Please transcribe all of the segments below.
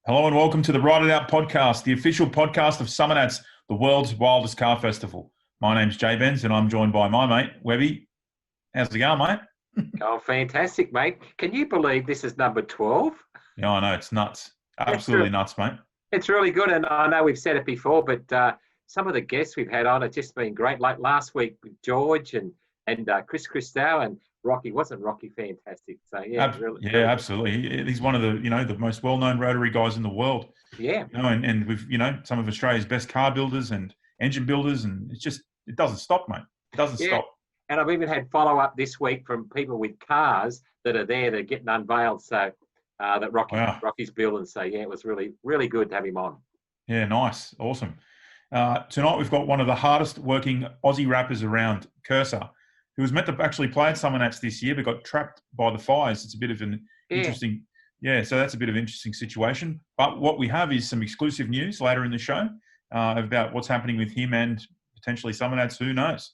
Hello and welcome to the Ride It Out podcast, the official podcast of Summernats, the world's wildest car festival. My name's JBens and I'm joined by my mate, Webby. How's it going, mate? Oh, fantastic, mate. Can you believe this is number 12? Yeah, I know. It's nuts. Absolutely nuts, mate. It's really good. And I know we've said it before, but some of the guests we've had on have just been great. Like last week with George and Chris Christou and Rocky. Wasn't Rocky fantastic? So, yeah. Really Absolutely. He's one of the most well-known rotary guys in the world. Yeah. And with, some of Australia's best car builders and engine builders. And it doesn't stop, mate. It doesn't stop. And I've even had follow-up this week from people with cars that are there that are getting unveiled. So that Rocky's building. So, yeah, it was really, really good to have him on. Yeah, nice. Awesome. Tonight we've got one of the hardest working Aussie rappers around, Kerser, who was meant to actually play at Summernats this year but got trapped by the fires. It's a bit of an interesting... Yeah, so that's a bit of an interesting situation. But what we have is some exclusive news later in the show about what's happening with him and potentially Summernats, who knows.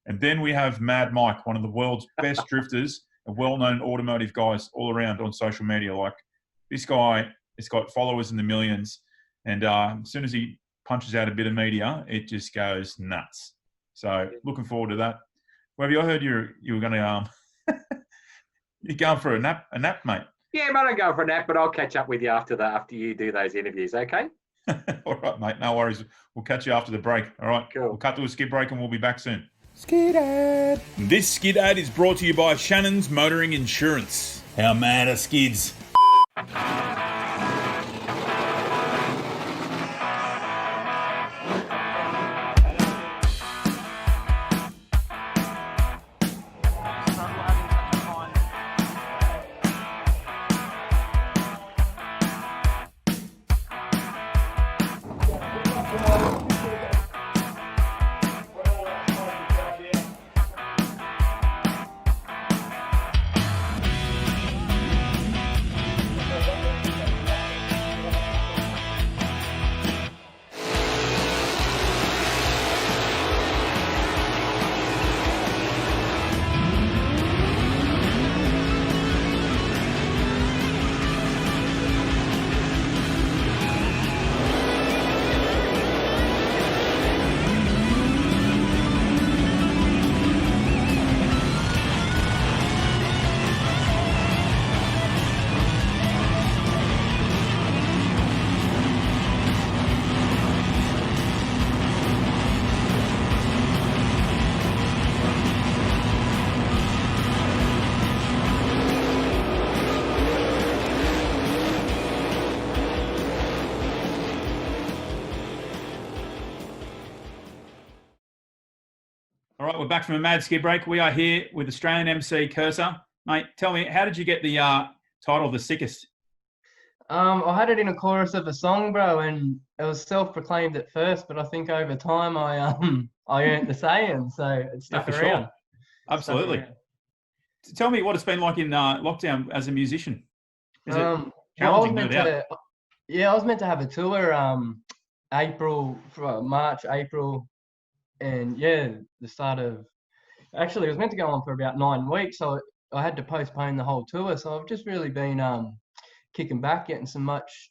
And then we have Mad Mike, one of the world's best drifters and well-known automotive guys all around on social media. Like, this guy has got followers in the millions, and as soon as he punches out a bit of media, it just goes nuts. So looking forward to that. Webby, I heard you were going to you're going for a nap, mate. Yeah, mate, I'm going for a nap, but I'll catch up with you after you do those interviews, okay? All right, mate. No worries. We'll catch you after the break. All right. Cool. We'll cut to a skid break and we'll be back soon. Skid ad. This skid ad is brought to you by Shannon's Motoring Insurance. How mad are skids? All right, we're back from a mad skid break. We are here with Australian Emcee Kerser. Mate, tell me, how did you get the title The Sickest? I had it in a chorus of a song, bro, and it was self-proclaimed at first, but I think over time I earned the saying, so it stuck around. Sure. Absolutely. Tell me what it's been like in lockdown as a musician. Is it challenging, no doubt? I was meant to have a tour March, April, and the start of... Actually, it was meant to go on for about 9 weeks, so I had to postpone the whole tour, so I've just really been kicking back, getting some much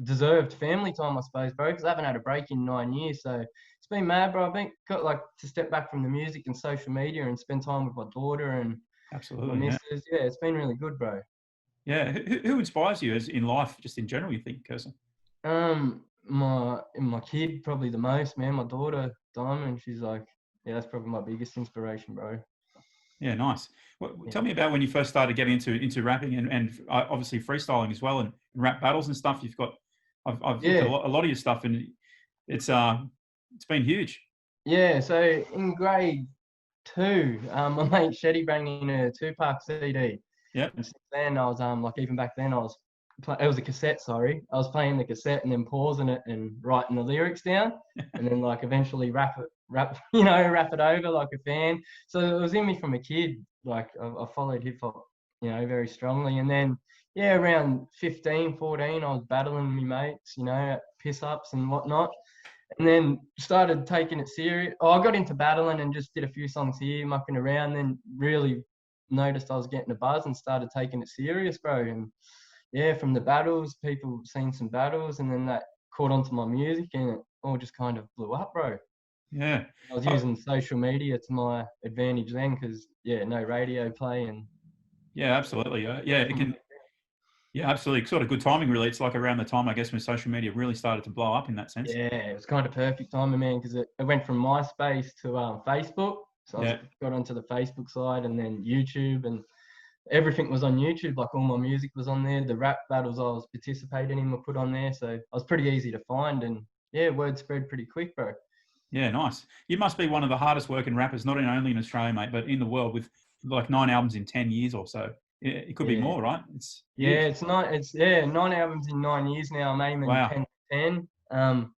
deserved family time, I suppose, bro, because I haven't had a break in 9 years, so it's been mad, bro. I've got to step back from the music and social media and spend time with my daughter and absolutely, my missus. Yeah, it's been really good, bro. Yeah, who inspires you as in life, just in general, you think, Kerser? My kid probably the most, man. My daughter, Diamond, she's like, that's probably my biggest inspiration, bro. Yeah, nice. Well, tell me about when you first started getting into rapping and obviously freestyling as well and rap battles and stuff. You've got, I've looked at a lot of your stuff and it's been huge. Yeah, so in grade 2, my mate Shetty brought in a Tupac CD. Yeah. And since then I was even back then it was a cassette, sorry. I was playing the cassette and then pausing it and writing the lyrics down and then eventually rap it over like a fan. So it was in me from a kid. I followed hip hop, very strongly. And then, around 15, 14, I was battling me mates, at piss ups and whatnot. And then started taking it serious. I got into battling and just did a few songs here, mucking around, then really noticed I was getting a buzz and started taking it serious, bro. And from the battles, people seen some battles, and then that caught onto my music, and it all just kind of blew up, bro. Yeah. I was using social media to my advantage then, because no radio play and. Yeah, absolutely. It can. Yeah, absolutely. Sort of good timing, really. It's like around the time, I guess, when social media really started to blow up in that sense. Yeah, it was kind of perfect timing, man, because it went from MySpace to Facebook. So I got onto the Facebook side, and then YouTube, and everything was on YouTube. Like, all my music was on there. The rap battles I was participating in were put on there. So I was pretty easy to find, and word spread pretty quick, bro. Yeah, nice. You must be one of the hardest working rappers, not only in Australia, mate, but in the world, with like 9 albums in 10 years or so. It could be more, right? It's huge. It's 9 albums in 9 years now. I'm aiming 10 to 10.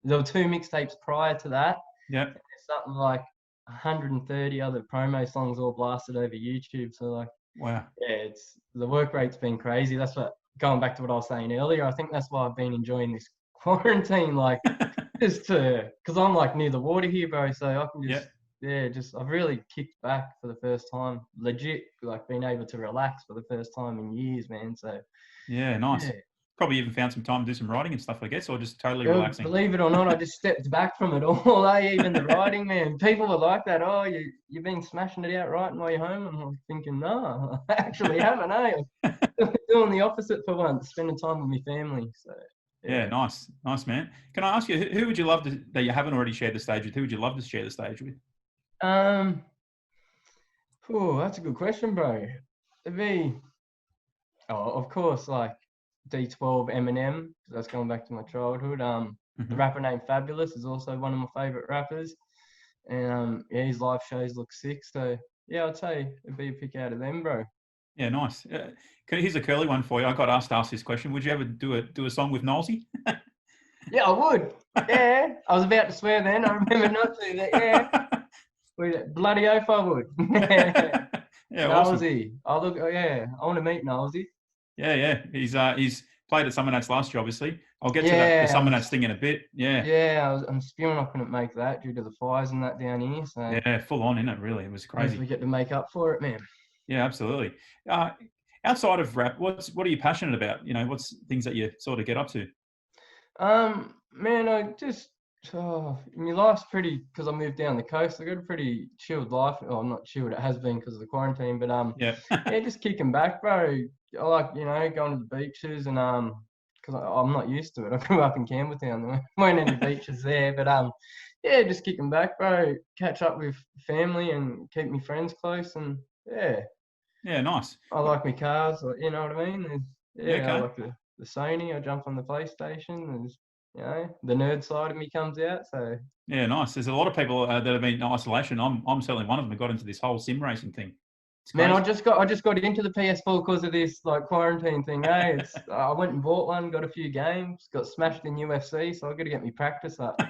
There were 2 mixtapes prior to that. Yeah. There's something like 130 other promo songs all blasted over YouTube. So like, wow. Yeah, it's the work rate's been crazy. That's what, going back to what I was saying earlier, I think that's why I've been enjoying this quarantine, like just because I'm like near the water here, bro. So I can just I've really kicked back for the first time, legit, like being able to relax for the first time in years, man. So yeah, nice. Probably even found some time to do some writing and stuff, I guess, or just totally relaxing. Believe it or not, I just stepped back from it all. Even the writing, man. People were like that. Oh, you've been smashing it out writing while you're home, and I'm thinking, no, I actually haven't. Doing the opposite for once, spending time with my family. So yeah, nice, man. Can I ask you, who would you love to, that you haven't already shared the stage with? Who would you love to share the stage with? That's a good question, bro. It'd be, of course, like D12 Eminem. That's going back to my childhood. The rapper named Fabulous is also one of my favorite rappers, and his live shows look sick. So I'd say it'd be a pick out of them, bro. Yeah, nice. Here's a curly one for you. I got asked to ask this question. Would you ever do a song with Nosey? Yeah, I would. Yeah, I was about to swear then. I remember not to. Bloody oath, I would. Yeah, awesome. Nosey. I want to meet Nosey. Yeah. He's played at Summernats last year, obviously. I'll get to the Summernats thing in a bit. Yeah. Yeah, I'm spewing I couldn't make that due to the fires and that down here. So yeah, full on, innit? Really, it was crazy. We get to make up for it, man. Yeah, absolutely. Outside of rap, what are you passionate about? What's things that you sort of get up to? Man, I just my life's pretty, because I moved down the coast. I got a pretty chilled life. Oh, not chilled. It has been because of the quarantine, but just kicking back, bro. I like going to the beaches, and because I'm not used to it. I grew up in Campbelltown. There weren't any beaches there, but just kicking back, bro. Catch up with family and keep my friends close, and yeah, nice. I like my cars. You know what I mean? Okay. I like the Sony. I jump on the PlayStation. The nerd side of me comes out. So yeah, nice. There's a lot of people that have been in isolation. I'm certainly one of them who got into this whole sim racing thing. Man, I just got into the PS4 because of this like quarantine thing. I went and bought one, got a few games, got smashed in UFC, so I got to get me practice up.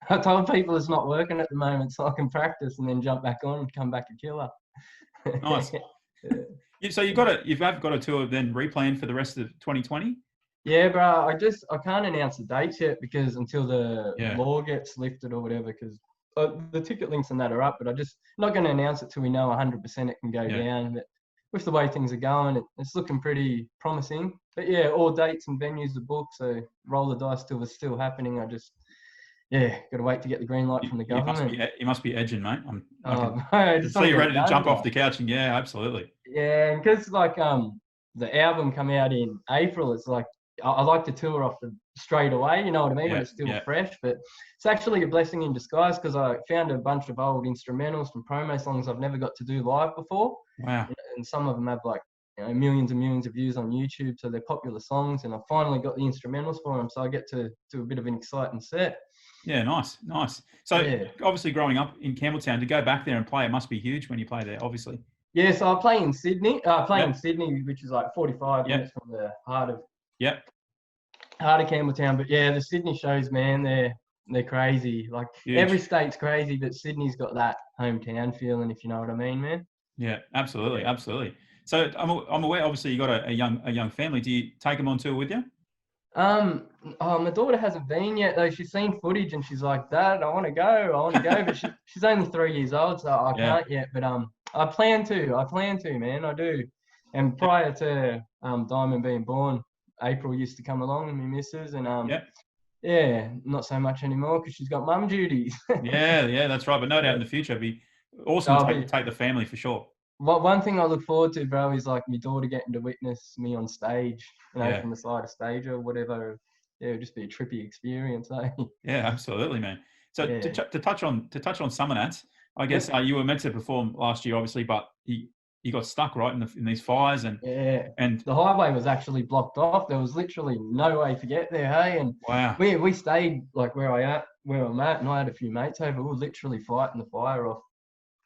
I told people it's not working at the moment, so I can practice and then jump back on and come back a killer. Nice. So you've got a tour then replanned for the rest of 2020? Yeah, bro. I can't announce the dates yet because until the law gets lifted or whatever, because the ticket links and that are up, but I'm not going to announce it till we know 100% it can go down. But with the way things are going, it's looking pretty promising. But all dates and venues are booked, so roll the dice till it's still happening. I just got to wait to get the green light from the government. You must be edging, mate. I can see you ready to jump off the couch, and absolutely. Yeah, because like the album come out in April, it's like I like to tour off straight away, you know what I mean, when it's still fresh. But it's actually a blessing in disguise because I found a bunch of old instrumentals from promo songs I've never got to do live before. Wow. And some of them have like millions and millions of views on YouTube, so they're popular songs, and I finally got the instrumentals for them, so I get to do a bit of an exciting set. Yeah, nice. So obviously growing up in Campbelltown, to go back there and play, it must be huge when you play there, obviously. Yeah, so I play in Sydney. In Sydney, which is like 45 minutes from the heart of Campbelltown. But the Sydney shows, man, they're crazy. Like huge. Every state's crazy, but Sydney's got that hometown feeling, if you know what I mean, man. Yeah, absolutely. So I'm aware, obviously, you got a young family. Do you take them on tour with you? My daughter hasn't been yet though. She's seen footage and she's like, Dad, I want to go. But she's only 3 years old, so I can't yet. But I plan to, man. I do. And prior to Diamond being born, April used to come along and my missus, and Yeah. yeah, not so much anymore because she's got mum duties. Yeah, that's right. But no doubt in the future, it'd be awesome to take the family for sure. One thing I look forward to, bro, is like my daughter getting to witness me on stage, from the side of stage or whatever. Yeah, it'd just be a trippy experience, eh? Yeah, absolutely, man. So to touch on Summernats, I guess you were meant to perform last year, obviously, but you got stuck right in these fires and the highway was actually blocked off. There was literally no way to get there, hey. And wow, we stayed like where I'm at, and I had a few mates over. We were literally fighting the fire off.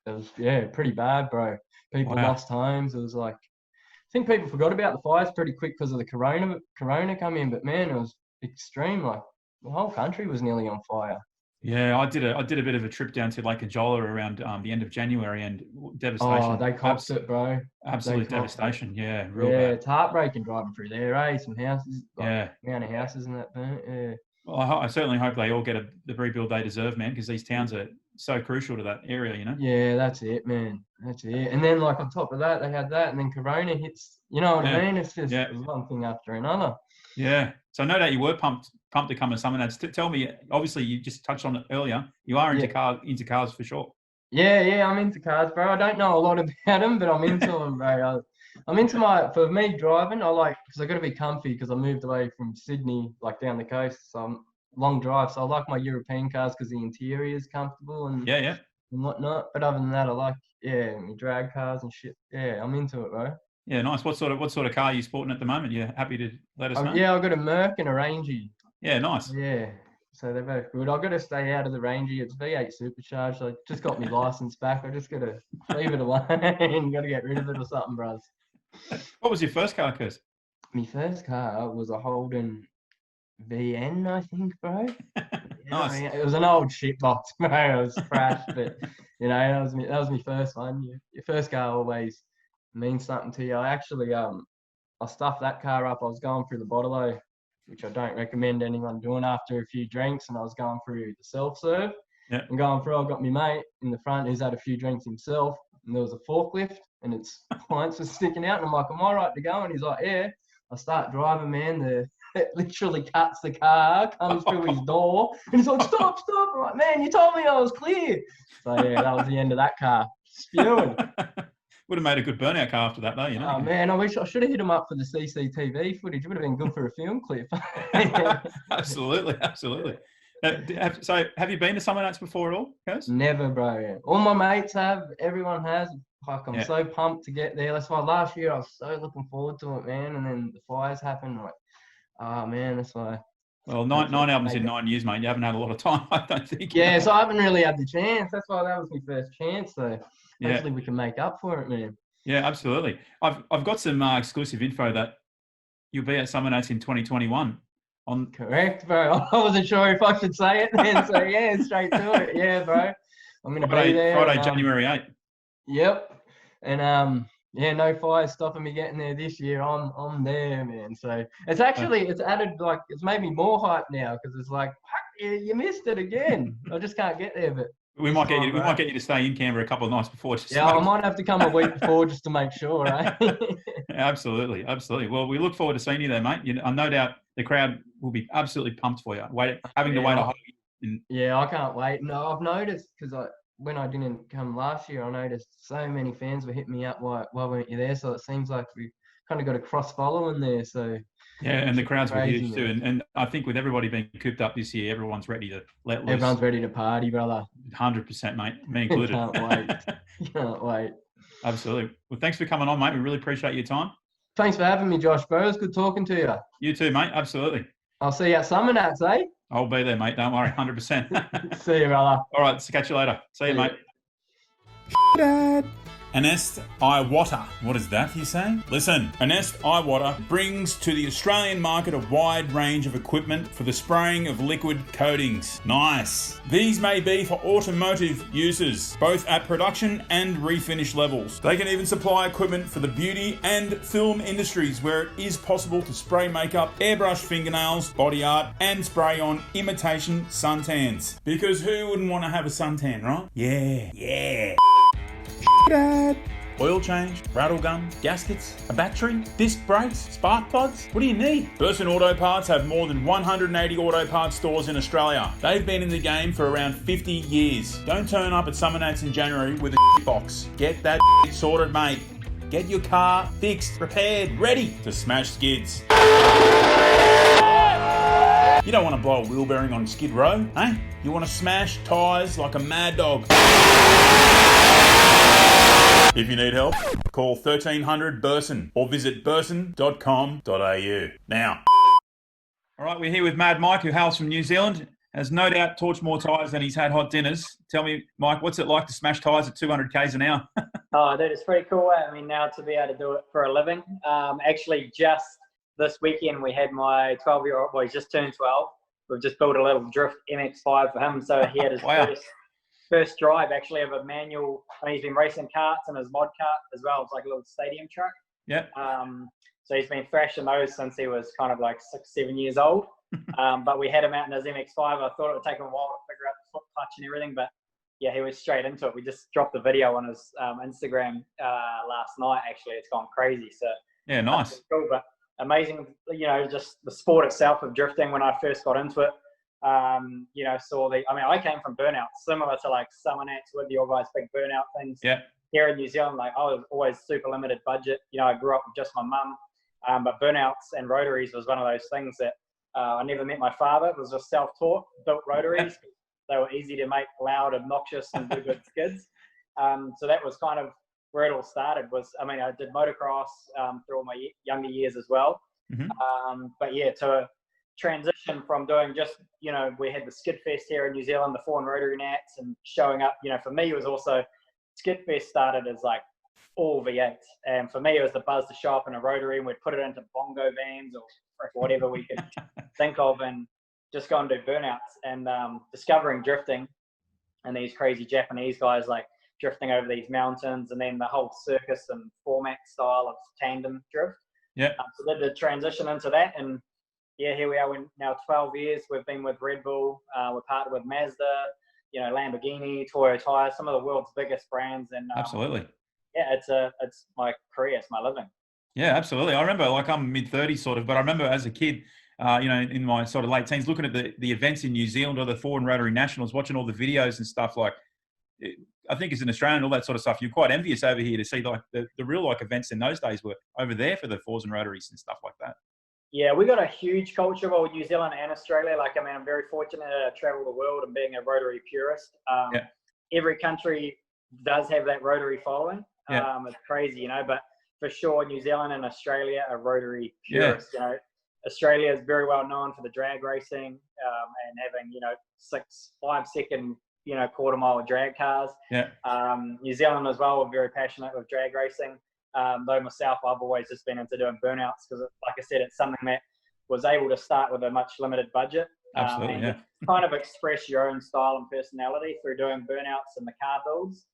It was pretty bad, bro. People lost homes. It was like, I think people forgot about the fires pretty quick because of the corona come in. But man, it was extreme. Like the whole country was nearly on fire. Yeah, I did a bit of a trip down to Lake Ajola around the end of January, and devastation. Oh, they copped it, bro. Absolute devastation. Yeah, real bad. It's heartbreaking driving through there, eh? Some houses, amount of houses and that burnt. Yeah. Well, I certainly hope they all get the rebuild they deserve, man, because these towns are so crucial to that area, Yeah, that's it, man. That's it. And then, like, on top of that, they had that, and then Corona hits, you know what I mean? It's just one thing after another. Yeah. So no doubt you were pumped to come to Summernats. Tell me, obviously, you just touched on it earlier. You are into cars for sure. Yeah, I'm into cars, bro. I don't know a lot about them, but I'm into them, bro. I'm into for me driving, because I got to be comfy because I moved away from Sydney, like down the coast, so I'm long drive. So I like my European cars because the interior is comfortable and and whatnot. But other than that, I like my drag cars and shit. Yeah, I'm into it, bro. Yeah, nice. What sort of car are you sporting at the moment? You happy to let us know? Yeah, I've got a Merc and a Rangy. Yeah, nice. Yeah. So they're both good. I've got to stay out of the Rangy. It's V8 supercharged. I just got my license back. I just got to leave it alone. Got to get rid of it or something, bros. What was your first car, Kers? My first car was a Holden VN, I think, bro. Nice. I mean, it was an old shit box, bro. It was crashed, but that was my first one. Your first car always means something to you. I actually I stuffed that car up. I was going through the bottle, which I don't recommend anyone doing after a few drinks, and I was going through the self-serve. Yeah. And going through, I got my mate in the front who's had a few drinks himself, and there was a forklift, and its points were sticking out, and I'm like, am I right to go? And he's like, yeah. I start driving, man. It literally cuts the car, comes through his door, and he's like, stop. I'm like, man, you told me I was clear. So, that was the end of that car. Spewing. Would have made a good burnout car after that, though, Oh, man, I wish I should have hit him up for the CCTV footage. It would have been good for a film clip. Absolutely. So, have you been to Summernats before at all, Kers? Never, bro. All my mates have. Everyone has. Like, I'm so pumped to get there. That's why last year I was so looking forward to it, man. And then the fires happened. Like, oh, man, that's why. Well, nine albums in 9 years, mate. You haven't had a lot of time, I don't think. Yeah, so I haven't really had the chance. That's why that was my first chance. So hopefully we can make up for it, man. Yeah, absolutely. I've got some exclusive info that you'll be at Summernats in 2021. Correct, bro. I wasn't sure if I should say it then. So, yeah, straight to it. Yeah, bro. I'm going to be there. Friday, January 8th. Yep. And no fire stopping me getting there this year. I'm there, man. So it's actually it's added it's made me more hype now because it's like you missed it again. I just can't get there, but we might get you to stay in Canberra a couple of nights before. I might have to come a week before just to make sure, right? Absolutely. Well, we look forward to seeing you there, mate. No doubt the crowd will be absolutely pumped for you. Having to wait a whole year. Yeah, I can't wait. No, I've noticed because when I didn't come last year, I noticed so many fans were hitting me up, why weren't you there? So it seems like we kind of got a cross-following there. So yeah, and the crowds were huge too. And I think with everybody being cooped up this year, everyone's ready to let loose. Everyone's ready to party, brother. 100%, mate. Me included. Can't wait. Absolutely. Well, thanks for coming on, mate. We really appreciate your time. Thanks for having me, Josh, bro. It was good talking to you. You too, mate. Absolutely. I'll see you at Summernats, eh? I'll be there, mate. Don't worry. 100%. See you, brother. All right. Catch you later. See you, mate. Dad. Anest iWater. What is that, you say? Listen, Anest iWater brings to the Australian market a wide range of equipment for the spraying of liquid coatings. Nice. These may be for automotive uses, both at production and refinish levels. They can even supply equipment for the beauty and film industries where it is possible to spray makeup, airbrush fingernails, body art, and spray on imitation suntans. Because who wouldn't want to have a suntan, right? Yeah. Dad. Oil change, rattle gun, gaskets, a battery, disc brakes, spark plugs? What do you need? Burson Auto Parts have more than 180 auto parts stores in Australia. They've been in the game for around 50 years. Don't turn up at Summernats in January with a box. Get that sorted, mate. Get your car fixed, repaired, ready to smash skids. You don't want to blow a wheel bearing on Skid Row, eh? You want to smash tyres like a mad dog. If you need help, call 1300 Burson or visit burson.com.au. Now. All right, we're here with Mad Mike, who hails from New Zealand. Has no doubt torched more tyres than he's had hot dinners. Tell me, Mike, what's it like to smash tyres at 200 k's an hour? Oh, dude, it's pretty cool. I mean, now to be able to do it for a living. Actually, just this weekend we had my 12-year-old, well, he's just turned 12. We've just built a little drift MX-5 for him. So he had his first drive actually of a manual. I mean, he's been racing karts and his mod kart as well. It's like a little stadium truck. Yeah. So he's been thrashing those since he was kind of like 6-7 years old. But we had him out in his MX-5. I thought it would take him a while to figure out the foot clutch and everything, but yeah, he was straight into it. We just dropped the video on his Instagram last night. Actually, it's gone crazy. So yeah, nice. Cool, but amazing. You know, just the sport itself of drifting. When I first got into it, you know, I came from burnout, similar to like Summernats with your guys' big burnout things. Yeah. Here in New Zealand, like I was always super limited budget. You know, I grew up with just my mum, but burnouts and rotaries was one of those things that I never met my father. It was just self-taught, built rotaries. They were easy to make, loud, obnoxious, and do good skids. So that was kind of where it all started. I did motocross through all my younger years as well. Mm-hmm. But yeah, to transition from doing just, you know, we had the Skid Fest here in New Zealand, the foreign rotary nats, and showing up, you know, for me it was also, Skid Fest started as like all V8s. And for me it was the buzz to show up in a rotary and we'd put it into bongo vans or whatever we could think of and just go and do burnouts, and discovering drifting and these crazy Japanese guys like drifting over these mountains, and then the whole circus and format style of tandem drift. Yeah. So did the transition into that, and yeah, here we are. We're now 12 years. We've been with Red Bull. We're partnered with Mazda, you know, Lamborghini, Toyo Tires, some of the world's biggest brands. And absolutely. Yeah, it's my career, it's my living. Yeah, absolutely. I remember, like, I'm mid-30s sort of, but I remember as a kid, you know, in my sort of late teens, looking at the events in New Zealand or the Foreign Rotary Nationals, watching all the videos and stuff. Like, I think as an Australian, all that sort of stuff, you're quite envious over here to see like the real like events in those days were over there for the fours and rotaries and stuff like that. Yeah, we got a huge culture of New Zealand and Australia. Like, I mean, I'm very fortunate to travel the world and being a rotary purist. Every country does have that rotary following. It's crazy, you know, but for sure, New Zealand and Australia are rotary purists. You know, Australia is very well known for the drag racing and having, you know, 5 second, you know, quarter mile drag cars. Yeah. New Zealand as well, we're very passionate with drag racing. Though myself, I've always just been into doing burnouts because, like I said, it's something that was able to start with a much limited budget. Absolutely, and kind of express your own style and personality through doing burnouts and the car builds,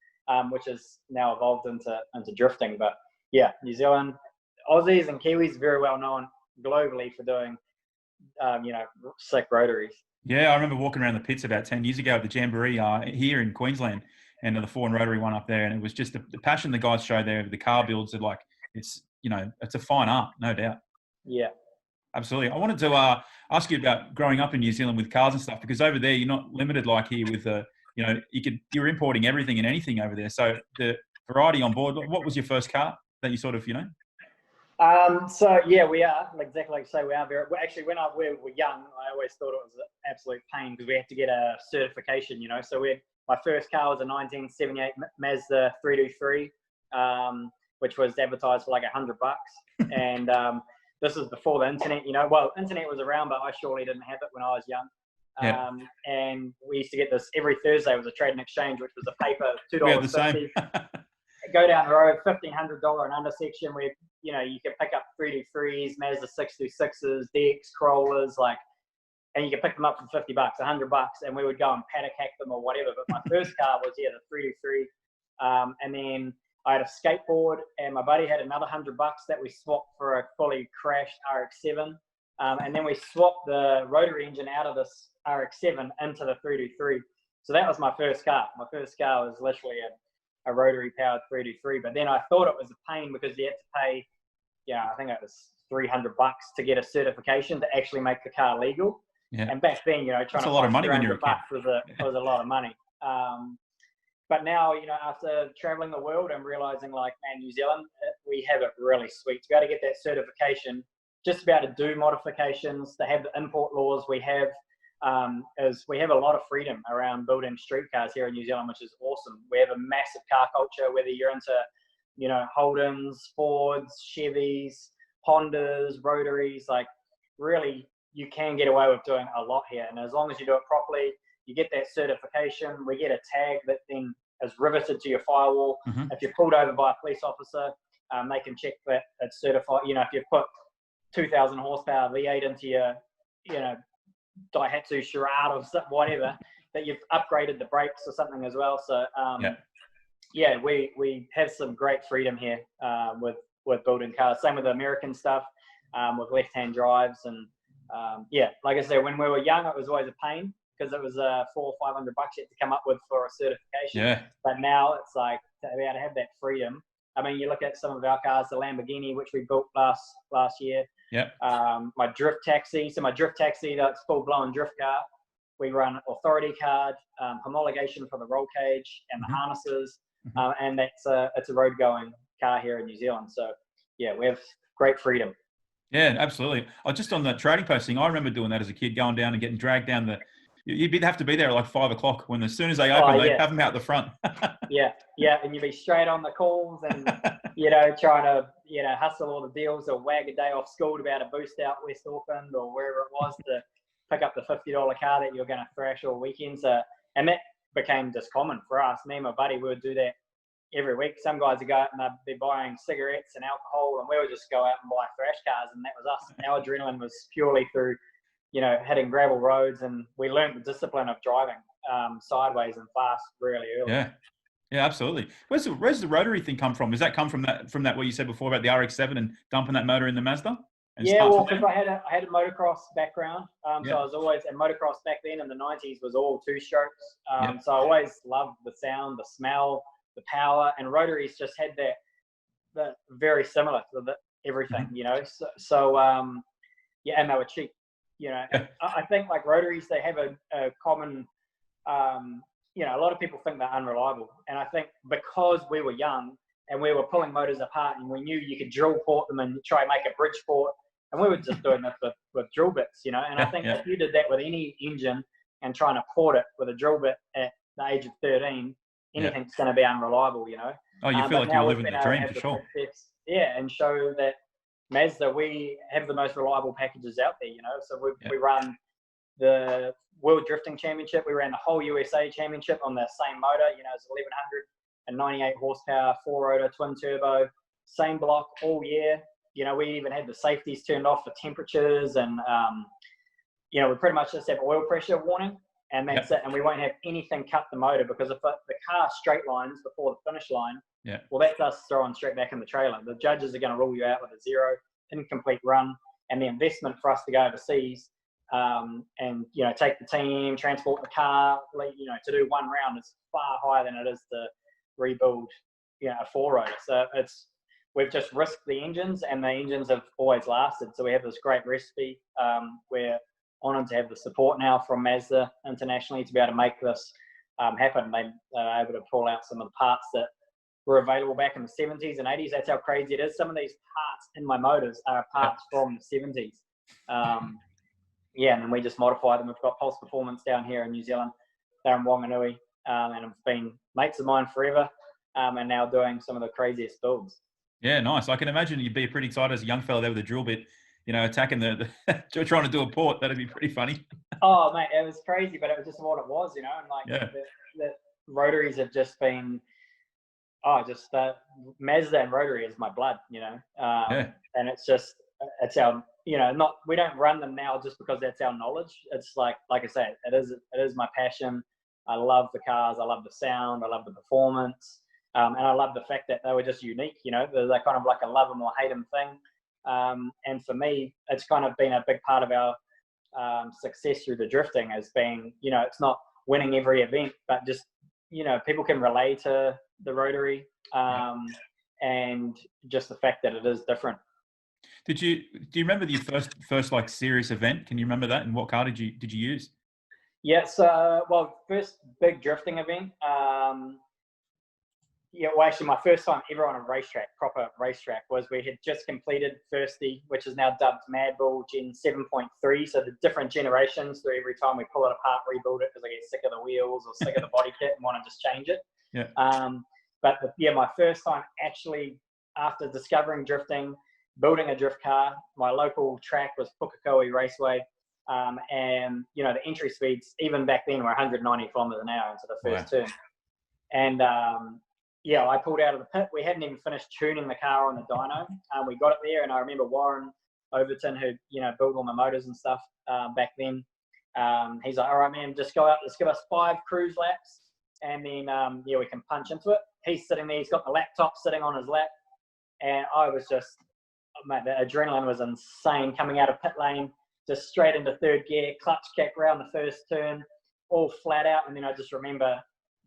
which has now evolved into drifting. But yeah, New Zealand, Aussies and Kiwis very well known globally for doing, you know, sick rotaries. Yeah, I remember walking around the pits about 10 years ago at the Jamboree here in Queensland, and the foreign rotary one up there, and it was just the passion the guys show there, the car builds are like, it's, you know, it's a fine art, no doubt. Yeah. Absolutely. I wanted to ask you about growing up in New Zealand with cars and stuff, because over there you're not limited like here with you know, you're importing everything and anything over there. So the variety on board. What was your first car that you sort of, you know? So yeah, we are exactly like you say. We are very actually. When we were young, I always thought it was an absolute pain because we had to get a certification. You know, so my first car was a 1978 Mazda 323, which was advertised for like $100, and this was before the internet. You know, well, internet was around, but I surely didn't have it when I was young. Yeah. And we used to get this every Thursday. It was a trade and exchange, which was a paper $2.50. Go down the road, $1,500 an under section where, you know, you could pick up 323s, Mazda 626s, DX Corollers, like, and you could pick them up for $50, $100, and we would go and paddock hack them or whatever. But my first car was, the 323. And then I had a skateboard, and my buddy had another $100 that we swapped for a fully crashed RX-7. And then we swapped the rotary engine out of this RX-7 into the 323. So that was my first car. My first car was literally a rotary powered 323. But then I thought it was a pain because you had to pay, I think it was $300 to get a certification to actually make the car legal. Yeah. And back then, trying That's to a lot of find money when you're a kid. was a lot of money. But now, after traveling the world and realizing, like, man, New Zealand, we have it really sweet. To be able to get that certification, just to be able to do modifications, to have the import laws we have, is we have a lot of freedom around building street cars here in New Zealand, which is awesome. We have a massive car culture, whether you're into, Holdens, Fords, Chevys, Hondas, Rotaries, like, really, you can get away with doing a lot here. And as long as you do it properly, you get that certification. We get a tag that then is riveted to your firewall. Mm-hmm. If you're pulled over by a police officer, they can check that it's certified. If you put 2,000 horsepower V8 into your, Daihatsu Charade or whatever, that you've upgraded the brakes or something as well. So, we have some great freedom here with building cars. Same with the American stuff, with left-hand drives. And, like I said, when we were young, it was always a pain, because it was $400 or $500 you had to come up with for a certification. Yeah. But now it's like, to be able to have that freedom. I mean, you look at some of our cars, the Lamborghini, which we built last year. Yeah. My drift taxi. So my drift taxi, that's full-blown drift car. We run authority card, homologation for the roll cage and the harnesses, and it's a road-going car here in New Zealand. So yeah, we have great freedom. Yeah, absolutely. Just on the trading post thing, I remember doing that as a kid, going down and getting dragged down the. You'd have to be there at like 5 o'clock when, as soon as they open, they'd have them out the front. yeah, and you'd be straight on the calls and, trying to, hustle all the deals or wag a day off school to be able to boost out West Auckland or wherever it was to pick up the $50 car that you're going to thrash all weekend. So, and that became just common for us. Me and my buddy, we would do that every week. Some guys would go out and they'd be buying cigarettes and alcohol, and we would just go out and buy thrash cars, and that was us. Our adrenaline was purely through hitting gravel roads, and we learned the discipline of driving sideways and fast really early. Yeah, absolutely. Where's the rotary thing come from? Does that come from that what you said before about the RX-7 and dumping that motor in the Mazda? Well, because I had a motocross background, so I was always, and motocross back then in the 90s was all two-strokes. So I always loved the sound, the smell, the power, and rotaries just had that very similar to everything, So and they were cheap. I think like rotaries, they have a common, a lot of people think they're unreliable. And I think because we were young and we were pulling motors apart and we knew you could drill port them and try and make a bridge port, and we were just doing this with drill bits, And I think if you did that with any engine and trying to port it with a drill bit at the age of 13, anything's going to be unreliable, Oh, you feel like you're living the dream for sure. And show that Mazda, we have the most reliable packages out there, So we run the World Drifting Championship. We ran the whole USA Championship on the same motor, it's 1198 horsepower, 4-rotor, twin turbo, same block all year. We even had the safeties turned off for temperatures, and we pretty much just have oil pressure warning, and that's it. And we won't have anything cut the motor, because if the car straight lines before the finish line, well, that's us throwing straight back in the trailer. The judges are going to rule you out with a 0, incomplete run, and the investment for us to go overseas and take the team, transport the car, to do one round is far higher than it is to rebuild a 4-rotor. So we've just risked the engines, and the engines have always lasted. So we have this great recipe. We're honoured to have the support now from Mazda internationally to be able to make this happen. They're able to pull out some of the parts that were available back in the 70s and 80s. That's how crazy it is. Some of these parts in my motors are parts from the 70s. And then we just modify them. We've got Pulse Performance down here in New Zealand. They're in Wanganui, and have been mates of mine forever, and now doing some of the craziest builds. Yeah, nice. I can imagine you'd be pretty excited as a young fella there with a drill bit, attacking trying to do a port. That'd be pretty funny. Oh, mate, it was crazy, but it was just what it was, and like the rotaries have just been, Mazda and rotary is my blood, and it's our, we don't run them now just because that's our knowledge. It's like I say, it is my passion. I love the cars. I love the sound. I love the performance. And I love the fact that they were just unique, they're kind of like a love them or hate them thing. And for me, it's kind of been a big part of our success through the drifting as being, it's not winning every event, but just people can relate to the rotary, and just the fact that it is different. Do you remember your first like serious event? Can you remember that? And what car did you use? Yeah, so first big drifting event. Actually, my first time ever on a proper racetrack, was we had just completed Firsty, which is now dubbed Mad Bull Gen 7.3. So the different generations, so every time we pull it apart, rebuild it because I get sick of the wheels or sick of the body kit and want to just change it. Yeah. But my first time actually, after discovering drifting, building a drift car, my local track was Pukekohe Raceway. And, the entry speeds, even back then, were 190 kilometers an hour into the first turn. And, I pulled out of the pit. We hadn't even finished tuning the car on the dyno. We got it there, and I remember Warren Overton, who, built all the motors and stuff back then. He's like, all right, man, just go out. Let's give us 5 cruise laps, and then, we can punch into it. He's sitting there. He's got the laptop sitting on his lap. And I was just, mate, the adrenaline was insane coming out of pit lane, just straight into third gear, clutch kick around the first turn, all flat out. And then I just remember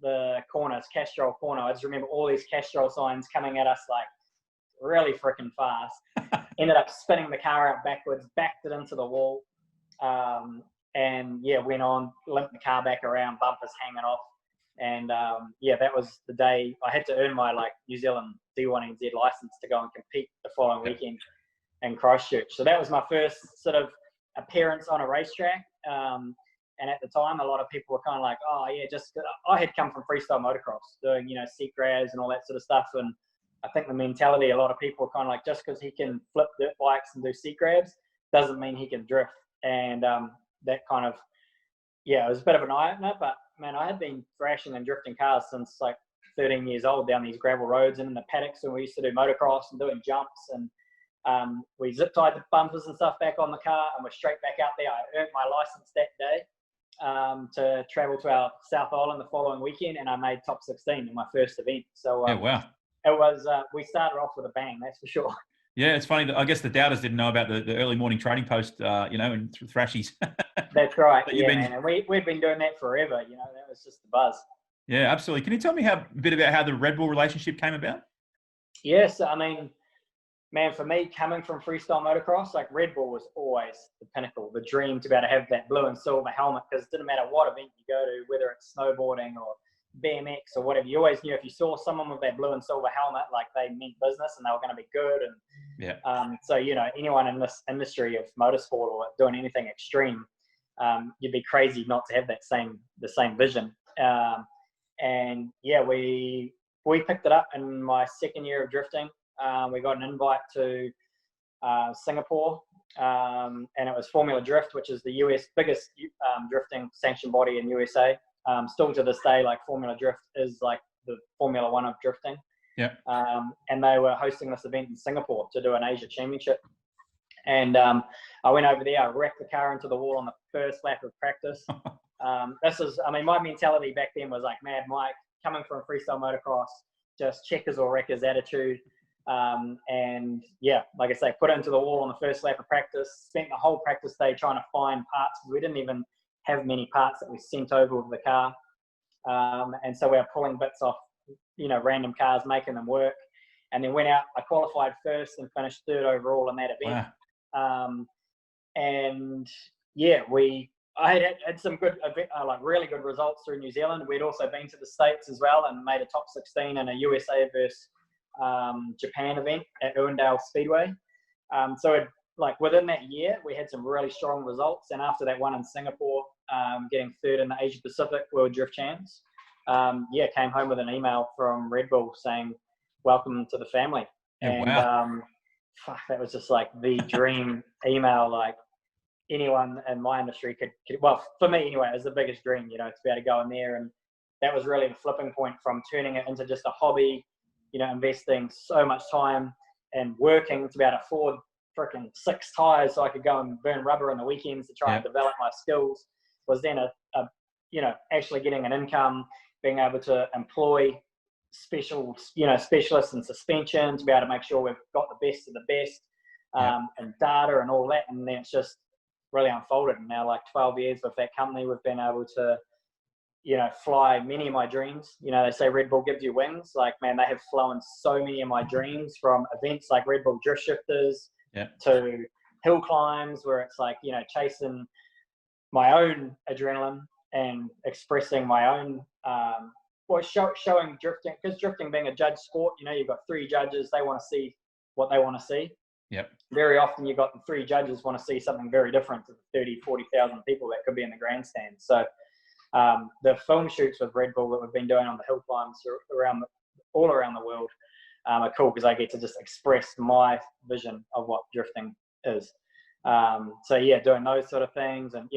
the corners, Castrol corner. I just remember all these Castrol signs coming at us like really freaking fast. Ended up spinning the car out backwards, backed it into the wall. Went on, limped the car back around, bumpers hanging off. And that was the day I had to earn my New Zealand D1NZ license to go and compete the following weekend in Christchurch. So that was my first sort of appearance on a racetrack. And at the time, a lot of people were kind of like, oh yeah, I had come from freestyle motocross doing, seat grabs and all that sort of stuff. And I think the mentality, a lot of people were kind of like, just because he can flip dirt bikes and do seat grabs doesn't mean he can drift. And that kind of, it was a bit of an eye-opener, but man, I had been thrashing and drifting cars since 13 years old down these gravel roads and in the paddocks, and we used to do motocross and doing jumps, and we zip tied the bumpers and stuff back on the car and we're straight back out there. I earned my license that day to travel to our South Island the following weekend, and I made top 16 in my first event. So wow. It was we started off with a bang, that's for sure. Yeah, it's funny that I guess the doubters didn't know about the early morning trading post, and thrashies. That's right. Man. And we'd been doing that forever. That was just the buzz. Yeah, absolutely. Can you tell me a bit about how the Red Bull relationship came about? Yes, I mean, man, for me, coming from freestyle motocross, Red Bull was always the pinnacle, the dream to be able to have that blue and silver helmet, because it didn't matter what event you go to, whether it's snowboarding or BMX or whatever, you always knew if you saw someone with that blue and silver helmet, they meant business and they were going to be good. And so anyone in this industry of motorsport or doing anything extreme, you'd be crazy not to have the same vision. We picked it up in my second year of drifting. We got an invite to Singapore, and it was Formula Drift, which is the US biggest drifting sanction body in USA. Still to this day, Formula Drift is the Formula One of drifting. Yeah. And they were hosting this event in Singapore to do an Asia Championship. And I went over there, I wrecked the car into the wall on the first lap of practice. My mentality back then was Mad Mike, coming from freestyle motocross, just checkers or wreckers attitude. Like I say, put it into the wall on the first lap of practice, spent the whole practice day trying to find parts, because we didn't even have many parts that we sent over with the car. And so we were pulling bits off, random cars, making them work. And then went out, I qualified first and finished third overall in that event. Wow. I had some good, really good results through New Zealand. We'd also been to the States as well and made a top 16 in a USA versus Japan event at Irwindale Speedway. Within that year, we had some really strong results. And after that one in Singapore, getting third in the Asia Pacific World Drift Champs, came home with an email from Red Bull saying, welcome to the family. Wow. That was just the dream email. Anyone in my industry could, well, for me anyway, it was the biggest dream, to be able to go in there. And that was really the flipping point from turning it into just a hobby, investing so much time and working to be able to afford freaking 6 tires so I could go and burn rubber on the weekends to try and develop my skills, was then actually getting an income, being able to employ specialists in suspension to be able to make sure we've got the best of the best, and data and all that. And then it's just really unfolded. And now 12 years with that company, we've been able to fly many of my dreams. They say Red Bull gives you wings. Like, man, they have flown so many of my dreams, from events like Red Bull Drift Shifters to hill climbs where it's like, chasing my own adrenaline and expressing my own, showing drifting, because drifting being a judge sport, you've got 3 judges, they want to see what they want to see. Yep. Very often you've got the 3 judges want to see something very different to the 30, 40,000 people that could be in the grandstand. So the film shoots with Red Bull that we've been doing on the hill climbs all around the world are cool, because I get to just express my vision of what drifting is. So yeah, doing those sort of things. And,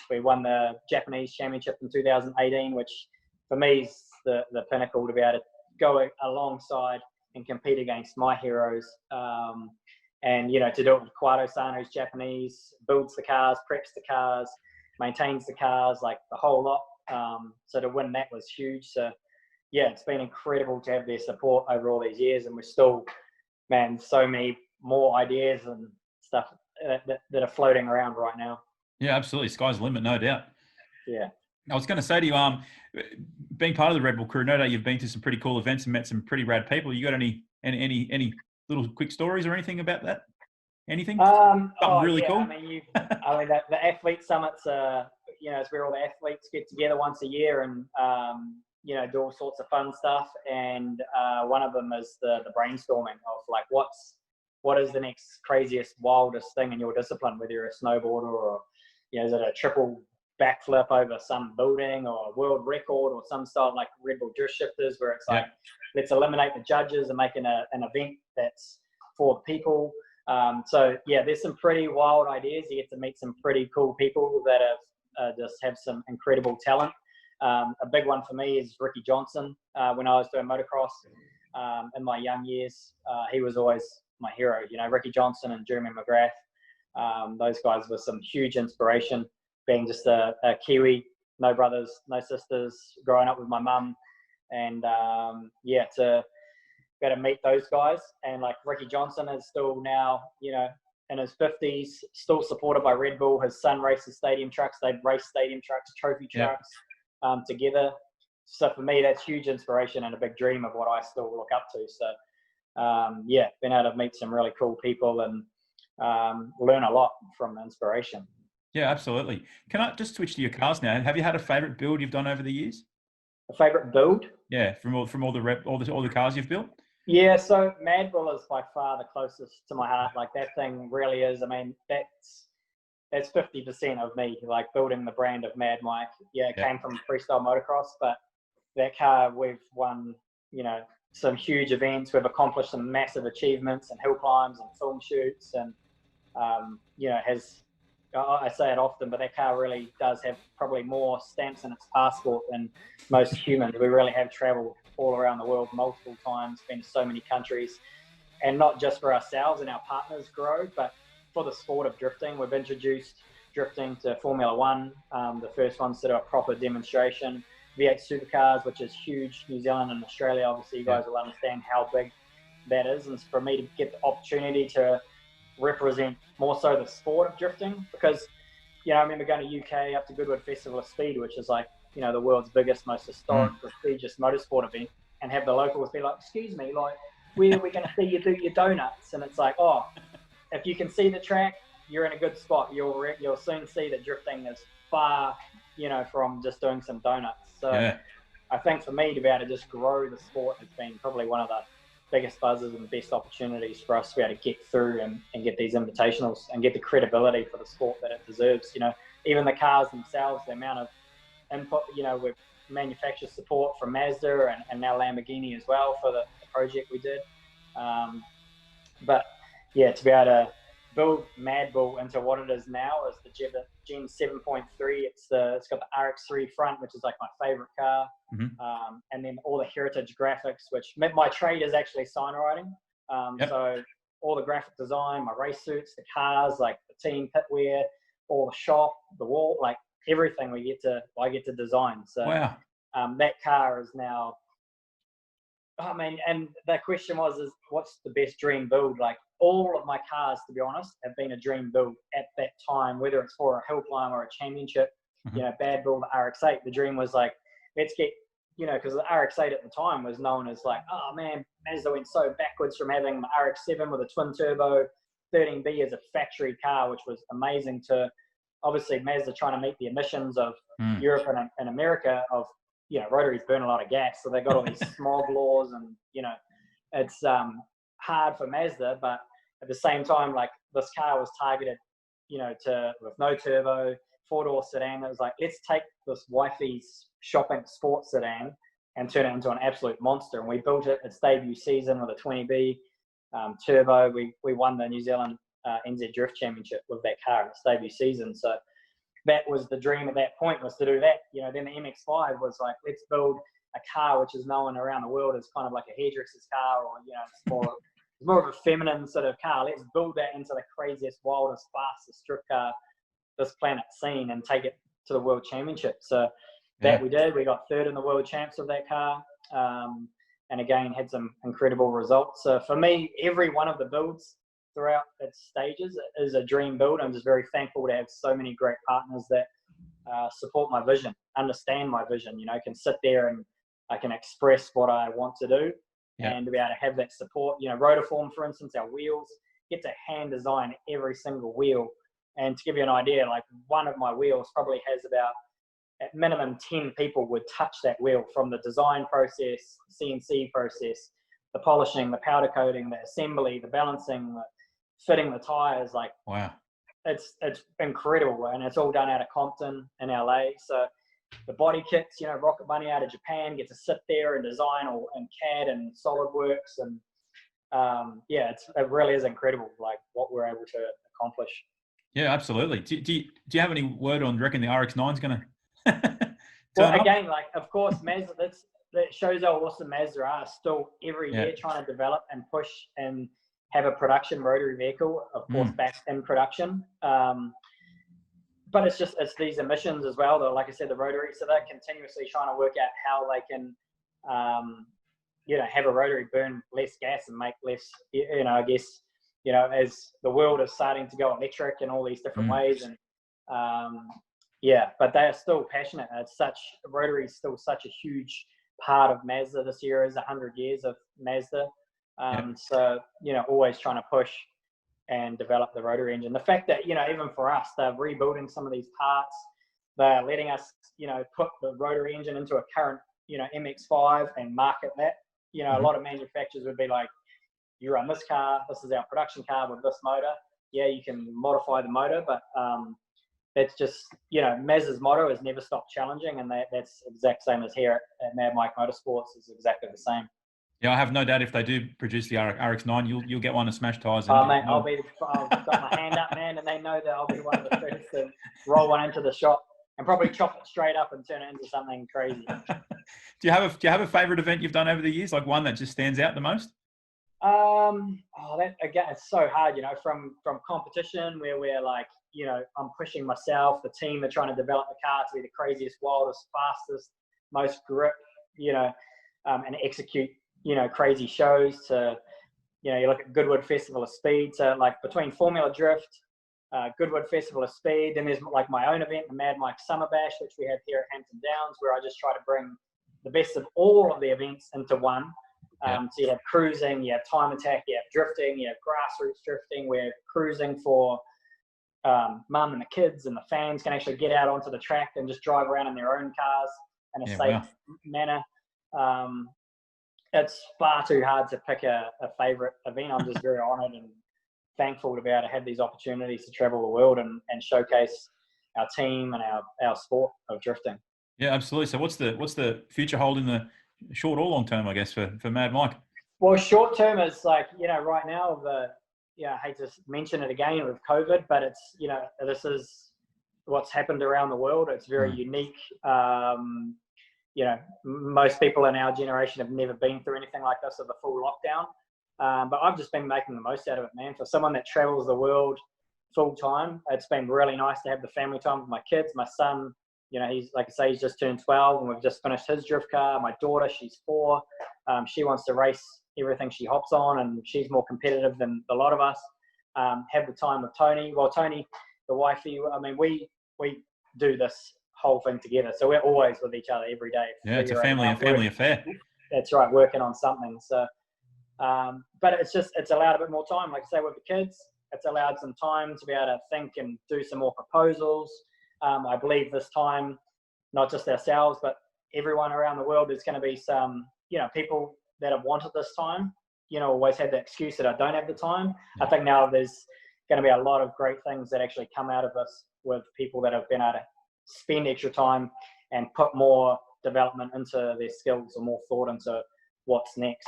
we won the Japanese championship in 2018, which for me is the pinnacle, to be able to go alongside and compete against my heroes. And, to do it with Kawato-san, who's Japanese, builds the cars, preps the cars, maintains the cars, like the whole lot. So to win that was huge. So yeah, it's been incredible to have their support over all these years. And we're still, man, so many more ideas and stuff that are floating around right now. Yeah, absolutely. Sky's the limit, no doubt. Yeah. I was going to say to you, being part of the Red Bull crew, no doubt you've been to some pretty cool events and met some pretty rad people. You got any little quick stories or anything about that? Anything? Something really cool? The athlete summits it's where all the athletes get together once a year and do all sorts of fun stuff. And one of them is the brainstorming of like, what is the next craziest, wildest thing in your discipline, whether you're a snowboarder or, is it a triple backflip over some building or a world record or some style like Red Bull Drift Shifters, where it's like, let's eliminate the judges and make an event that's for the people. So yeah, there's some pretty wild ideas. You get to meet some pretty cool people that just have some incredible talent. A big one for me is Ricky Johnson. When I was doing motocross in my young years, he was always my hero. Ricky Johnson and Jeremy McGrath. Those guys were some huge inspiration, being just a Kiwi, no brothers, no sisters, growing up with my mum. And to be able to meet those guys. And like Ricky Johnson is still now, in his 50s, still supported by Red Bull. His son races stadium trucks. They race stadium trucks, trophy trucks together. So for me, that's huge inspiration and a big dream of what I still look up to. So been able to meet some really cool people and learn a lot from inspiration. Yeah, absolutely. Can I just switch to your cars now? Have you had a favorite build you've done over the years? A favorite build? Yeah, from all the cars you've built. Yeah, so Mad Bull is by far the closest to my heart. Like that thing really is. I mean, that's 50% of me. Like building the brand of Mad Mike. Yeah, it came from freestyle motocross, but that car we've won, some huge events. We've accomplished some massive achievements and hill climbs and film shoots, and I say it often, but that car really does have probably more stamps in its passport than most humans. We really have traveled all around the world multiple times, been to so many countries, and not just for ourselves and our partners grow, but for the sport of drifting. We've introduced drifting to Formula One, the first ones to do a proper demonstration. V8 supercars, which is huge. New Zealand and Australia, obviously you guys will understand how big that is. And for me to get the opportunity to represent more so the sport of drifting, because I remember going to UK up to Goodwood Festival of Speed, which is like the world's biggest, most historic, prestigious motorsport event, and have the locals be like, excuse me, like where are we going to see you do your donuts? And it's like, oh, if you can see the track, you're in a good spot. You'll soon see that drifting is far from just doing some donuts. So I think for me to be able to just grow the sport has been probably one of the biggest buzzes and best opportunities for us to be able to get through and get these invitationals and get the credibility for the sport that it deserves. Even the cars themselves, the amount of input, with manufacturer support from Mazda and now Lamborghini as well for the project we did. But yeah, to be able to build Mad Bull into what it is now is the Gen 7.3. It's got the RX3 front, which is like my favorite car. And then all the heritage graphics, which my trade is actually sign writing. So all the graphic design, my race suits, the cars, like the team pitwear, all the shop, the wall, like everything I get to design. So that car is now, and the question is what's the best dream build? Like all of my cars, to be honest, have been a dream build at that time, whether it's for a hill climb or a championship. you know, bad build the RX-8. The dream was like, let's get, you know, because the RX-8 at the time was known as like, oh man, Mazda went so backwards from having the RX-7 with a twin turbo, 13B as a factory car, which was amazing, to obviously Mazda trying to meet the emissions of Europe and America of, you know, rotaries burn a lot of gas. So they got all these smog laws, and, you know, it's hard for Mazda, but at the same time, like, this car was targeted, you know, with no turbo, 4-door sedan. It was like, let's take this wifey's shopping sports sedan and turn it into an absolute monster. And we built it its debut season with a 20B turbo. We won the New Zealand NZ Drift Championship with that car in its debut season. So that was the dream at that point, was to do that. You know, then the MX-5 was like, let's build a car which is known around the world as kind of like a hairdresser's car, or, you know, it's more of a feminine sort of car. Let's build that into the craziest, wildest, fastest strip car this planet's seen and take it to the World Championship. So that we did. We got third in the World Champs of that car, and again had some incredible results. So for me, every one of the builds throughout its stages is a dream build. I'm just very thankful to have so many great partners that support my vision, understand my vision, you know, can sit there and I can express what I want to do, and to be able to have that support. You know, Rotiform, for instance, our wheels, get to hand design every single wheel. And to give you an idea, like, one of my wheels probably has about, at minimum, 10 people would touch that wheel, from the design process, CNC process, the polishing, the powder coating, the assembly, the balancing, the fitting the tires. Like, wow, it's incredible. And it's all done out of Compton in LA. So the body kits, you know, Rocket Bunny out of Japan get to sit there and design in CAD and SolidWorks. And it really is incredible, like, what we're able to accomplish. Yeah, absolutely. Do you have any word on, reckon the RX-9's going to Well, again, like, of course, Mazda, that shows how awesome Mazda are, still every year trying to develop and push and have a production rotary vehicle, of course, back in production. But it's these emissions as well, though, like I said, the rotary. So they're continuously trying to work out how they can, you know, have a rotary burn less gas and make less, you know, I guess, you know, as the world is starting to go electric in all these different ways. And but they are still passionate. Rotary is still such a huge part of Mazda. This year is 100 years of Mazda. So, you know, always trying to push and develop the rotary engine. The fact that, you know, even for us, they're rebuilding some of these parts. They're letting us, you know, put the rotary engine into a current, you know, MX-5 and market that. You know, a lot of manufacturers would be like, you run this car, this is our production car with this motor. Yeah, you can modify the motor, but it's just, you know, Mazda's motto is never stop challenging, and that's exact same as here at Mad Mike Motorsports. Is exactly the same. Yeah, I have no doubt if they do produce the RX-9, you'll get one to smash tyres. Oh, mate, I've got my hand up, man, and they know that I'll be one of the first to roll one into the shop and probably chop it straight up and turn it into something crazy. Do you have a favourite event you've done over the years, like one that just stands out the most? That, again, it's so hard, you know, from competition where we're like, you know, I'm pushing myself, the team are trying to develop the car to be the craziest, wildest, fastest, most grip, you know, and execute, you know, crazy shows, to, you know, you look at Goodwood Festival of Speed. So like between Formula Drift, Goodwood Festival of Speed, and there's like my own event, the Mad Mike Summer Bash, which we have here at Hampton Downs, where I just try to bring the best of all of the events into one. So you have cruising, you have time attack, you have drifting, you have grassroots drifting, we're cruising for mum and the kids, and the fans can actually get out onto the track and just drive around in their own cars in a safe manner. It's far too hard to pick a favorite event. I'm just very honored and thankful to be able to have these opportunities to travel the world and showcase our team and our sport of drifting. Yeah, absolutely. So what's the future hold in the short or long term, I guess, for Mad Mike? Well, short term is like, you know, right now, I hate to mention it again with COVID, but it's, you know, this is what's happened around the world. It's very unique. You know, most people in our generation have never been through anything like this, with a full lockdown. But I've just been making the most out of it, man. For someone that travels the world full time, it's been really nice to have the family time with my kids. My son, you know, he's, like I say, he's just turned 12 and we've just finished his drift car. My daughter, she's 4. She wants to race everything she hops on, and she's more competitive than a lot of us. Have the time with Tony. Well, Tony, the wifey, I mean, we do this whole thing together. So we're always with each other every day. Yeah, it's a family affair. That's right, working on something. So, but it's allowed a bit more time. Like I say, with the kids, it's allowed some time to be able to think and do some more proposals. I believe this time, not just ourselves, but everyone around the world, there's going to be some, people that have wanted this time, always had the excuse that I don't have the time. Yeah. I think now there's going to be a lot of great things that actually come out of this with people that have been able to spend extra time and put more development into their skills or more thought into what's next,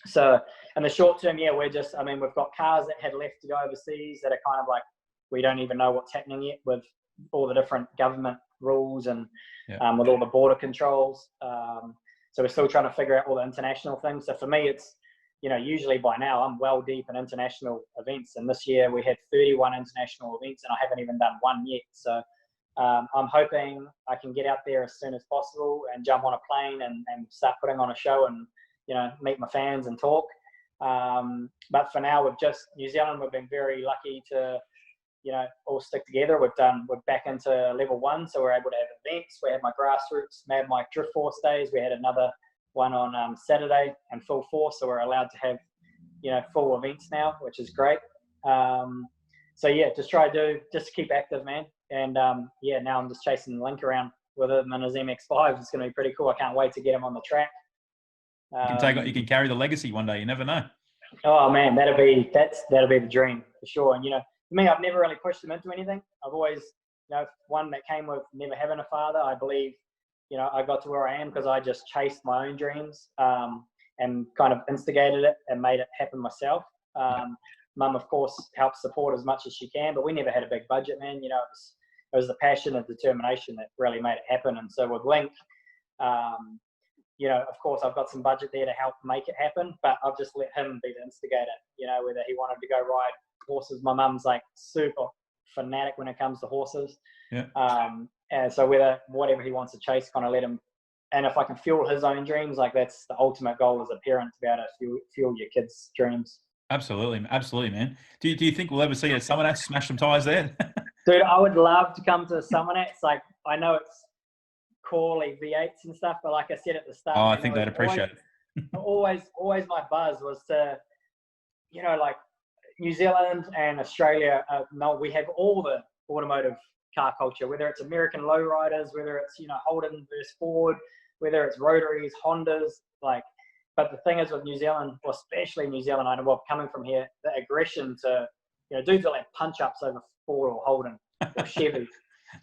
So in the short term, we've got cars that had left to go overseas that are kind of like, we don't even know what's happening yet with all the different government rules and with all the border controls. So we're still trying to figure out all the international things. So for me, it's, usually by now I'm well deep in international events. And this year we had 31 international events and I haven't even done one yet. So I'm hoping I can get out there as soon as possible and jump on a plane and start putting on a show and, meet my fans and talk. But for now, New Zealand, we've been very lucky to, all stick together. We're back into level 1, so we're able to have events. We had my grassroots, Mad Mike Drift Force days. We had another one on Saturday and full force, so we're allowed to have, full events now, which is great. Just to keep active, man. And now I'm just chasing Link around with him in his MX-5. It's going to be pretty cool. I can't wait to get him on the track. You can carry the legacy one day. You never know. Oh man, that'll be the dream for sure. And for me, I've never really pushed him into anything. I've always, one that came with never having a father. I believe, I got to where I am because I just chased my own dreams and kind of instigated it and made it happen myself. Mum, of course, helps support as much as she can, but we never had a big budget, man. It was the passion and determination that really made it happen. And so with Link, of course, I've got some budget there to help make it happen, but I've just let him be the instigator, whether he wanted to go ride horses. My mum's like super fanatic when it comes to horses. Yeah. And so whatever he wants to chase, kind of let him. And if I can fuel his own dreams, like that's the ultimate goal as a parent, to be able to fuel your kids' dreams. Absolutely, man. Do you think we'll ever see a Summernats smash some tyres there? Dude, I would love to come to a Summernats. Like, I know it's Corley V8s and stuff, but like I said at the start, I think they'd appreciate it. always my buzz was to, like New Zealand and Australia. We have all the automotive car culture, whether it's American lowriders, whether it's Holden versus Ford, whether it's Rotaries, Hondas, like. But the thing is with New Zealand, or especially New Zealand, I know, well, coming from here, the aggression to, dudes are like punch-ups over Ford or Holden or Chevy.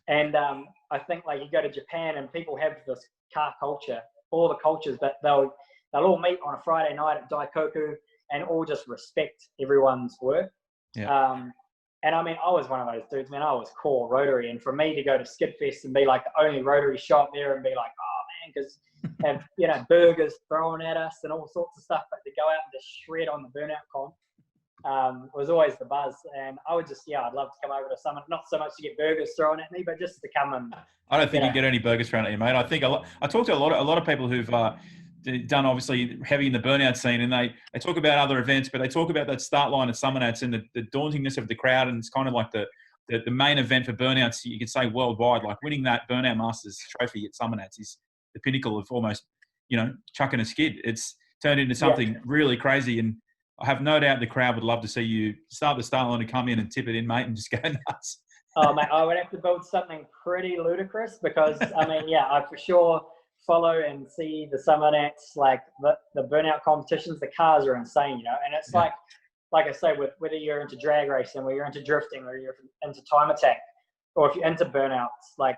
And I think like you go to Japan and people have this car culture, all the cultures, but they'll all meet on a Friday night at Daikoku and all just respect everyone's work. Yeah. And I mean, I was one of those dudes, man. I was core Rotary. And for me to go to Skidfest and be like the only Rotary shop there and be like, oh man, because have burgers thrown at us and all sorts of stuff, but to go out and just shred on the burnout con was always the buzz. And I would I'd love to come over to Summit, not so much to get burgers thrown at me, but just to come and. I don't think you get any burgers thrown at you, mate. I think I talked to a lot of people who've done obviously heavy in the burnout scene, and they talk about other events, but they talk about that start line at Summernats and the dauntingness of the crowd, and it's kind of like the main event for burnouts. You could say worldwide, like winning that Burnout Masters trophy at Summernats is the pinnacle of almost, chucking a skid. It's turned into something really crazy, and I have no doubt the crowd would love to see you start the start line and come in and tip it in, mate, and just go nuts. Oh, mate, I would have to build something pretty ludicrous because, I for sure follow and see the Summernats, like the burnout competitions. The cars are insane, and it's like I say, with whether you're into drag racing or you're into drifting or you're into time attack or if you're into burnouts, like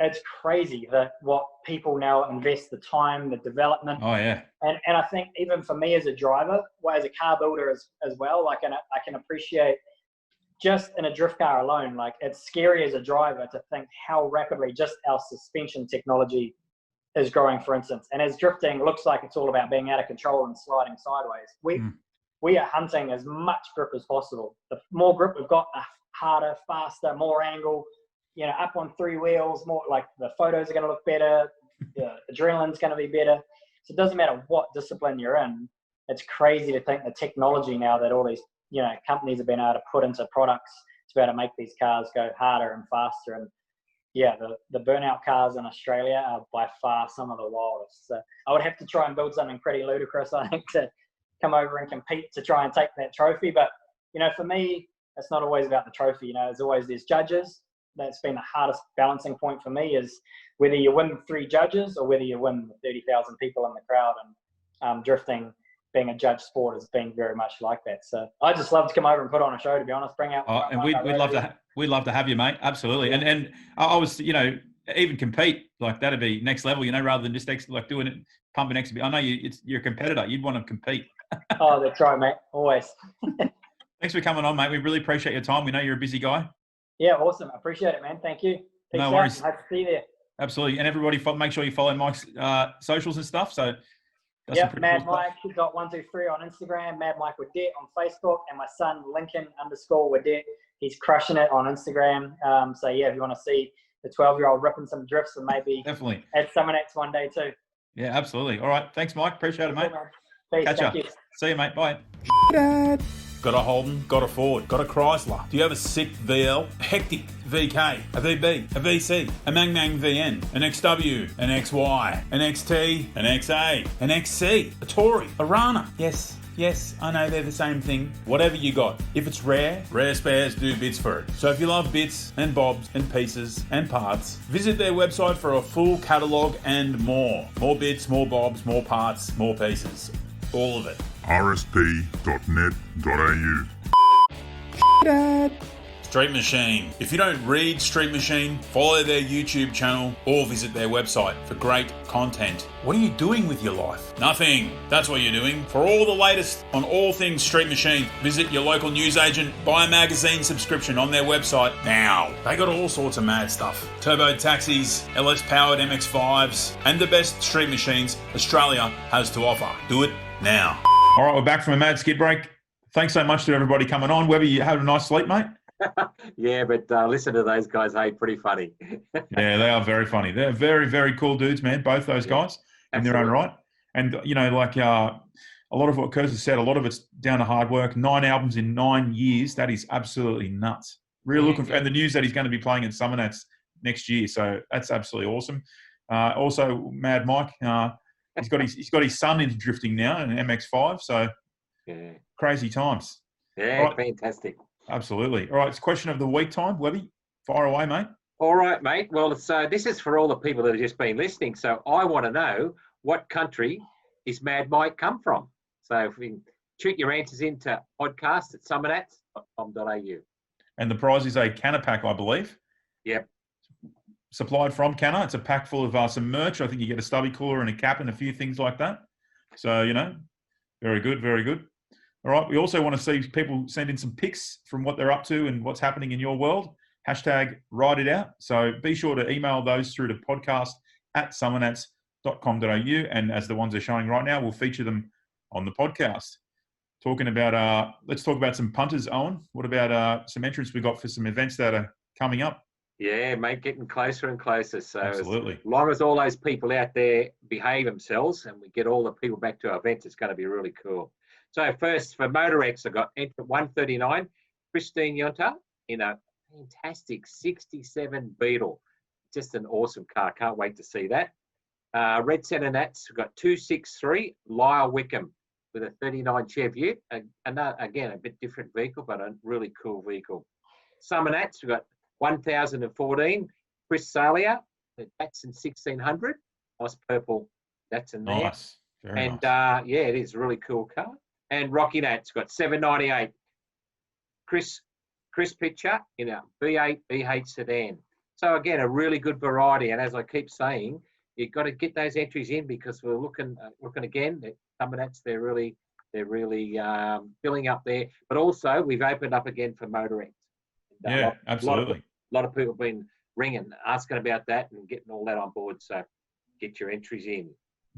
it's crazy that what people now invest the time, the development. Oh yeah. And I think even for me as a driver, as a car builder as well, like I can appreciate just in a drift car alone, like it's scary as a driver to think how rapidly just our suspension technology is growing, for instance. And as drifting looks like it's all about being out of control and sliding sideways, we are hunting as much grip as possible. The more grip we've got, the harder, faster, more angle, up on 3 wheels, more like the photos are going to look better, the adrenaline's going to be better. So it doesn't matter what discipline you're in. It's crazy to think the technology now that all these companies have been able to put into products to be able to make these cars go harder and faster. And yeah, the burnout cars in Australia are by far some of the wildest. So I would have to try and build something pretty ludicrous, I think, to come over and compete to try and take that trophy. But, you know, for me, it's not always about the trophy. You know, there's judges. That's been the hardest balancing point for me, is whether you win 3 judges or whether you win 30,000 people in the crowd. And drifting, being a judge sport, has been very much like that. So I just love to come over and put on a show, to be honest, bring out. And we'd love to have you, mate. Absolutely. Yeah. And I was, you know, even compete, like that'd be next level, you know, rather than just like doing it, pumping extra. I know you're a competitor. You'd want to compete. Oh, that's right, mate. Always. Thanks for coming on, mate. We really appreciate your time. We know you're a busy guy. Yeah, awesome. I appreciate it, man. Thank you. Peace no worries. Hope to see you there. Absolutely. And everybody, make sure you follow Mike's socials and stuff. So yep, Mad cool Mike .123 on Instagram, Mad Mike Whiddett on Facebook, and my son Lincoln_Whiddett. He's crushing it on Instagram. So yeah, if you want to see the 12-year-old ripping some drifts, and maybe definitely at Summernats one day too. Yeah, absolutely. All right, thanks, Mike. Appreciate it, mate. Peace. Catch Thank you. you. See you, mate. Bye. Dad. Got a Holden, got a Ford, got a Chrysler. Do you have a sick VL, a Hectic, VK, a VB, a VC, a Mang VN, an XW, an XY, an XT, an XA, an XC, a Tory, a Rana? Yes, I know they're the same thing. Whatever you got. If it's rare spares do bits for it. So if you love bits and bobs and pieces and parts, visit their website for a full catalogue and more. More bits, more bobs, more parts, more pieces. All of it. rsp.net.au. Dad. Street Machine. If you don't read Street Machine, follow their YouTube channel or visit their website for great content. What are you doing with your life? Nothing. That's what you're doing. For all the latest on all things Street Machine, visit your local newsagent, buy a magazine subscription on their website now. They got all sorts of mad stuff. Turbo taxis, LS powered MX-5s, and the best street machines Australia has to offer. Do it now. All right, we're back from a mad skid break. Thanks so much to everybody coming on. Webby, you had a nice sleep, mate? Yeah, but listen to those guys, hey, pretty funny. Yeah, they are very funny. They're very, very cool dudes, man, both those guys in their own right. And, you know, like a lot of what Kerser said, a lot of it's down to hard work. 9 albums in 9 years, that is absolutely nuts. And the news that he's going to be playing at Summernats next year, so that's absolutely awesome. Also, Mad Mike, he's got his son into drifting now, an MX-5, so crazy times. Yeah, right. Fantastic. Absolutely. All right, it's question of the week time. Webby, fire away, mate. All right, mate. Well, so this is for all the people that have just been listening. So I want to know, what country is Mad Mike come from? So if we shoot your answers into podcast at summernats.com.au. And the prize is a Canna pack, I believe. Yep. Supplied from Canna. It's a pack full of some merch. I think you get a stubby cooler and a cap and a few things like that. So, you know, very good, very good. All right. We also want to see people send in some pics from what they're up to and what's happening in your world. #write it out. So be sure to email those through to podcast@summernats.com.au. And as the ones they're showing right now, we'll feature them on the podcast. Talking about, let's talk about some punters, Owen. What about some entrants we got for some events that are coming up? Yeah, mate, getting closer and closer. So absolutely. As long as all those people out there behave themselves and we get all the people back to our events, it's going to be really cool. So first, for Motorex, I got entrant 139, Christine Yonta, in a fantastic 67 Beetle. Just an awesome car. Can't wait to see that. Red Centre Nats, we've got 263, Lyle Wickham, with a 39 Chev Ute. Again, a bit different vehicle, but a really cool vehicle. Summernats, we've got 1014, Chris Salia, the Datsun 1600. Nice purple Datsun there. Nice. Very nice. Yeah, it is a really cool car. And Rocky Nat's got 798. Chris Pitcher in a V8 BH sedan. So again, a really good variety. And as I keep saying, you've got to get those entries in, because we're looking again. Summernats, they're really filling up there. But also, we've opened up again for Motorex. Yeah, absolutely. A lot of people have been ringing, asking about that, and getting all that on board. So get your entries in.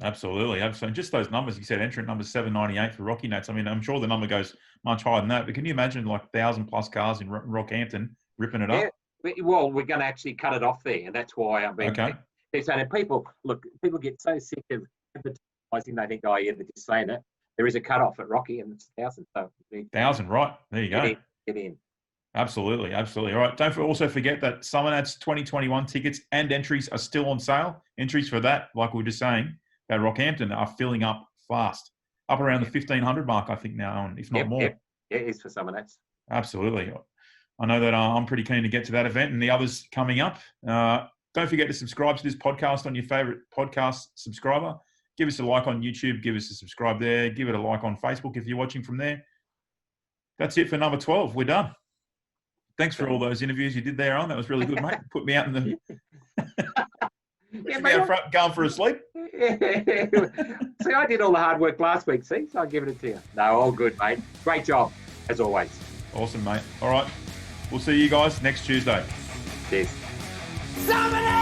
Absolutely. Just those numbers, you said entrant number 798 for Rocky Nats. I mean, I'm sure the number goes much higher than that, but can you imagine like 1,000+ cars in Rockhampton ripping it up? Well, we're going to actually cut it off there, and that's why I've been. Okay. They're saying, people get so sick of advertising, they think, oh yeah, they're just saying it. There is a cut off at Rocky, and it's 1,000. So 1,000, right? There you go. Get in. Absolutely. All right. Don't also forget that Summernats 2021 tickets and entries are still on sale. Entries for that, like we were just saying, at Rockhampton are filling up fast. Up around the 1,500 mark, I think now, if not more. Yep. Yeah, it is for Summernats. Absolutely. I know that I'm pretty keen to get to that event and the others coming up. Don't forget to subscribe to this podcast on your favorite podcast subscriber. Give us a like on YouTube. Give us a subscribe there. Give it a like on Facebook if you're watching from there. That's it for number 12. We're done. Thanks for all those interviews you did there, on. That was really good, mate. Put me out in the out front, going for a sleep. See, I did all the hard work last week, so I'm giving it to you. No, all good, mate. Great job, as always. Awesome, mate. All right. We'll see you guys next Tuesday. Cheers. Summernats!